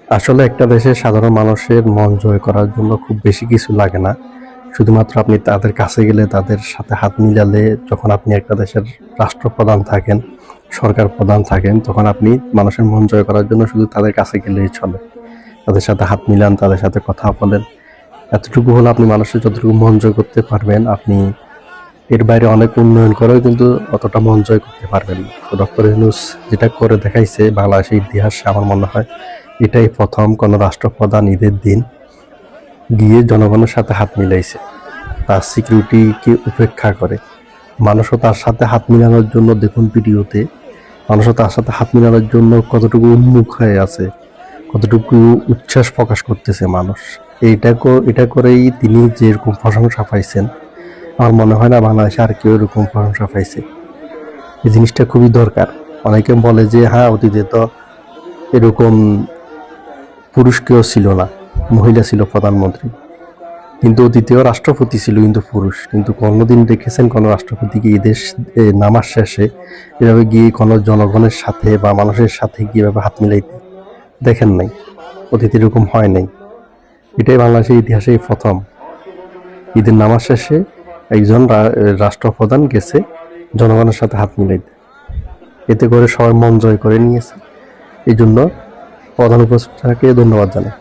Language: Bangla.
আসলে একটা দেশের সাধারণ মানুষের মন জয় করার জন্য খুব বেশি কিছু লাগে না। শুধুমাত্র আপনি তাদের কাছে গেলে, তাদের সাথে হাত মিলালে, যখন আপনি একটা দেশের রাষ্ট্রপ্রধান থাকেন, সরকার প্রধান থাকেন, তখন আপনি মানুষের মন জয় করার জন্য শুধু তাদের কাছে গেলেই চলে। তাদের সাথে হাত মিলান, তাদের সাথে কথা বলেন। এতটুকু হলে আপনি মানুষের যতটুকু মন জয় করতে পারবেন, আপনি এর বাইরে অনেক উন্নয়ন করেও কিন্তু অতটা মন জয় করতে পারবেন না। তো ডক্টর ইউনূস যেটা করে দেখাইছে বাংলাদেশের ইতিহাসে, আমার মনে হয় এটাই প্রথম কোনো রাষ্ট্রপ্রধান ঈদের দিন গিয়ে জনগণের সাথে হাত মিলাইছে, তার সিকিউরিটিকে উপেক্ষা করে। মানুষও তার সাথে হাত মিলানোর জন্য, দেখুন ভিডিওতে, মানুষও তার সাথে হাত মিলানোর জন্য কতটুকু উন্মুখ হয়ে আছে, কতটুকু উচ্ছ্বাস প্রকাশ করতেছে মানুষ। এটা করেই তিনি যেরকম প্রশংসা পাইছেন, আমার মনে হয় না বাংলাদেশে আর কেউ এরকম প্রশংসা পাইছে। এই জিনিসটা খুবই দরকার। অনেকে বলে যে হ্যাঁ, অতীতে তো এরকম পুরুষ কেউ ছিল না, মহিলা ছিল প্রধানমন্ত্রী, কিন্তু দ্বিতীয় রাষ্ট্রপতি ছিল কিন্তু পুরুষ। কিন্তু কোনোদিন দেখেছেন কোনো রাষ্ট্রপতিকে এই দেশ নামার শেষে এভাবে গিয়ে কোনো জনগণের সাথে বা মানুষের সাথে গিয়ে এভাবে হাত মিলাইতে? দেখেন নাই, অতীতে এরকম হয় নাই। এটাই বাংলাদেশের ইতিহাসে প্রথম। ঈদের নামাজ শেষে একজন রাষ্ট্রপ্রধান গেছে জনগণের সাথে হাত মিলাইতে, এতে করে সবার মন জয় করে নিয়েছে। এই জন্য প্রধান উপদেষ্টাকে ধন্যবাদ জানাই।